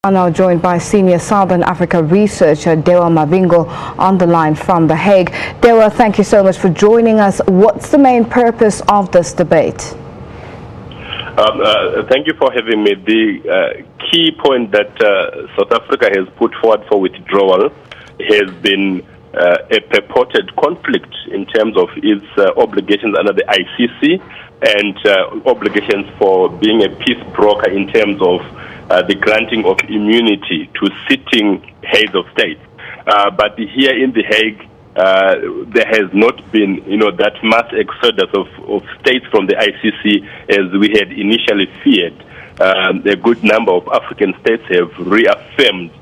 Are now joined by senior Southern Africa researcher Dewa Mavingo on the line from The Hague. Dewa, thank you so much for joining us. What's the main purpose of this debate? Thank you for having me. The key point that South Africa has put forward for withdrawal has been a purported conflict in terms of its obligations under the ICC and obligations for being a peace broker in terms of the granting of immunity to sitting heads of state. But here in The Hague, there has not been, that mass exodus of states from the ICC as we had initially feared. A good number of African states have reaffirmed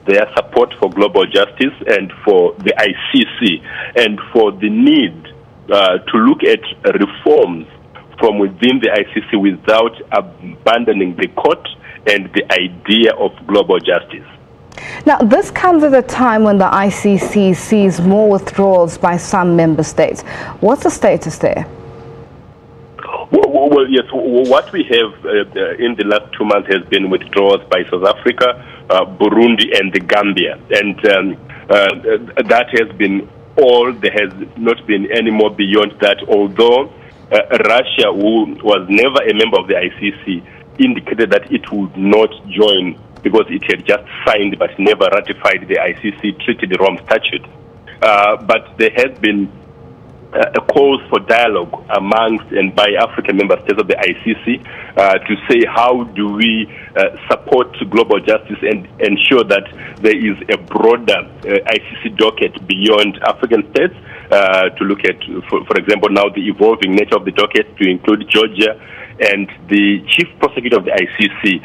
their support for global justice and for the ICC and for the need to look at reforms from within the ICC without abandoning the court and the idea of global justice. Now, this comes at a time when the ICC sees more withdrawals by some member states. What's the status there? Well, yes, what we have in the last 2 months has been withdrawals by South Africa, Burundi, and the Gambia. And that has been all. There has not been any more beyond that, although Russia, who was never a member of the ICC, indicated that it would not join because it had just signed but never ratified the ICC treaty, the Rome Statute. But there has been a call for dialogue amongst and by African member states of the ICC to say how do we support global justice and ensure that there is a broader ICC docket beyond African states to look at, for example, now the evolving nature of the docket to include Georgia. And the chief prosecutor of the ICC,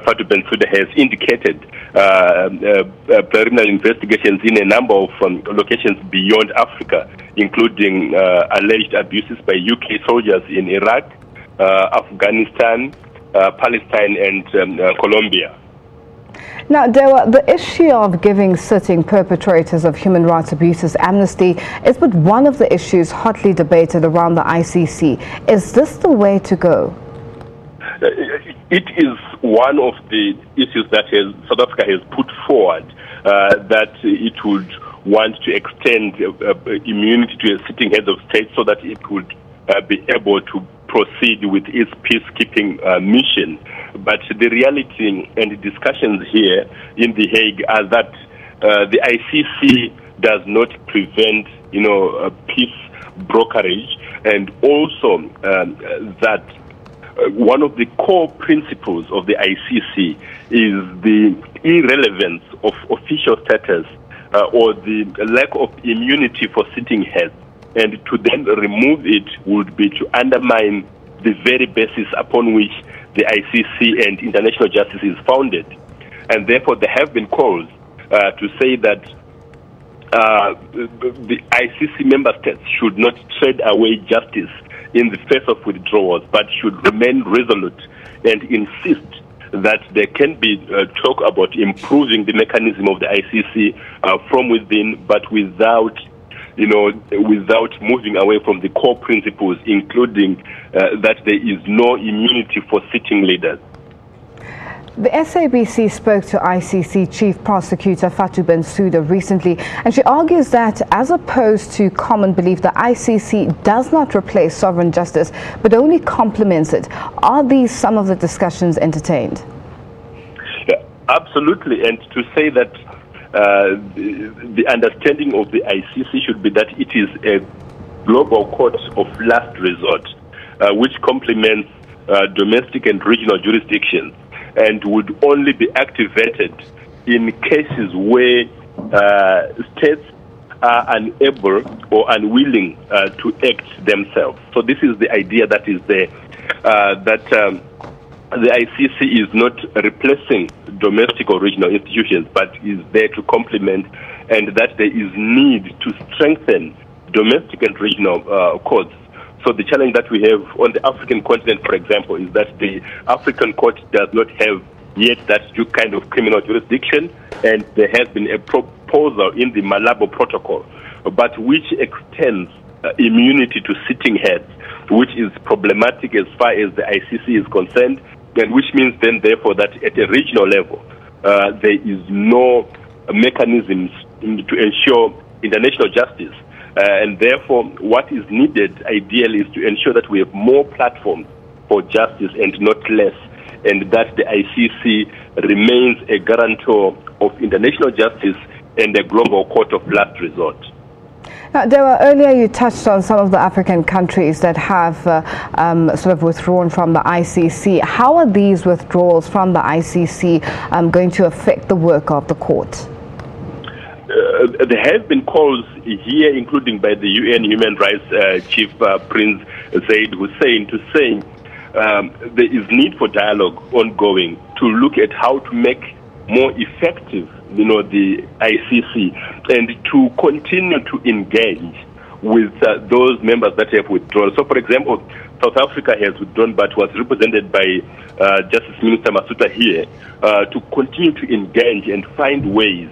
Fatou Bensouda, has indicated preliminary investigations in a number of locations beyond Africa, including alleged abuses by UK soldiers in Iraq, Afghanistan, Palestine, and Colombia. Now, Dewa, the issue of giving sitting perpetrators of human rights abuses amnesty is but one of the issues hotly debated around the ICC. Is this the way to go? It is one of the issues that South Africa has put forward, that it would want to extend immunity to a sitting head of state so that it would be able to proceed with its peacekeeping mission. But the reality and the discussions here in The Hague are that the ICC does not prevent, peace brokerage, and also that one of the core principles of the ICC is the irrelevance of official status or the lack of immunity for sitting heads. And to then remove it would be to undermine the very basis upon which the ICC and international justice is founded. And therefore, there have been calls to say that the ICC member states should not trade away justice in the face of withdrawals, but should remain resolute and insist that there can be talk about improving the mechanism of the ICC from within, but without moving away from the core principles, including that there is no immunity for sitting leaders. The SABC spoke to ICC Chief Prosecutor Fatou Bensouda recently, and she argues that, as opposed to common belief, the ICC does not replace sovereign justice, but only complements it. Are these some of the discussions entertained? Yeah, absolutely, and to say that the understanding of the ICC should be that it is a global court of last resort, which complements domestic and regional jurisdictions, and would only be activated in cases where states are unable or unwilling to act themselves. So this is the idea that is there, that the ICC is not replacing domestic or regional institutions, but is there to complement, and that there is need to strengthen domestic and regional courts. So the challenge that we have on the African continent, for example, is that the African court does not have yet that kind of criminal jurisdiction, and there has been a proposal in the Malabo Protocol, but which extends immunity to sitting heads, which is problematic as far as the ICC is concerned, and which means then, therefore, that at a regional level, there is no mechanisms to ensure international justice. And therefore, what is needed ideally is to ensure that we have more platforms for justice and not less, and that the ICC remains a guarantor of international justice and a global court of last resort. Now, earlier you touched on some of the African countries that have sort of withdrawn from the ICC. How are these withdrawals from the ICC going to affect the work of the court? There have been calls here, including by the UN Human Rights Chief Prince Zaid Hussein, to saying there is need for dialogue ongoing to look at how to make more effective, the ICC, and to continue to engage with those members that have withdrawn. So, for example, South Africa has withdrawn, but was represented by Justice Minister Masuta here, to continue to engage and find ways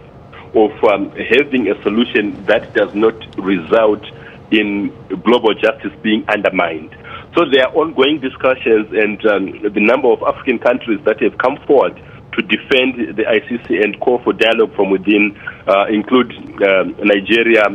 of having a solution that does not result in global justice being undermined. So there are ongoing discussions, and the number of African countries that have come forward to defend the ICC and call for dialogue from within include Nigeria,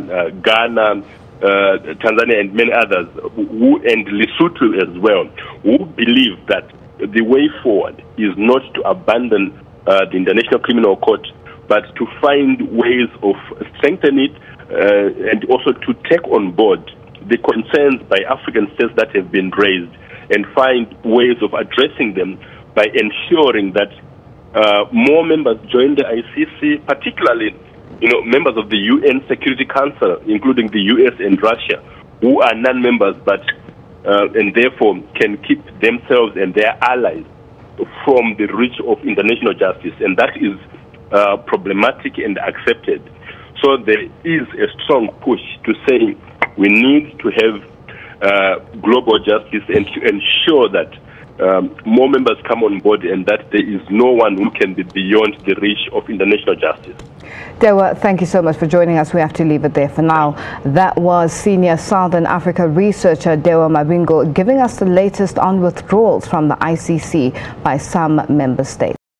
Ghana, Tanzania, and many others, and Lesotho as well, who believe that the way forward is not to abandon the International Criminal Court, but to find ways of strengthening it and also to take on board the concerns by African states that have been raised and find ways of addressing them by ensuring that more members join the ICC, particularly members of the UN Security Council, including the US and Russia, who are non-members but and therefore can keep themselves and their allies from the reach of international justice, and that is problematic and accepted. So there is a strong push to say we need to have global justice and to ensure that more members come on board and that there is no one who can be beyond the reach of international justice. Dewa, thank you so much for joining us. We have to leave it there for now. That was senior Southern Africa researcher Dewa Mabingo giving us the latest on withdrawals from the ICC by some member states.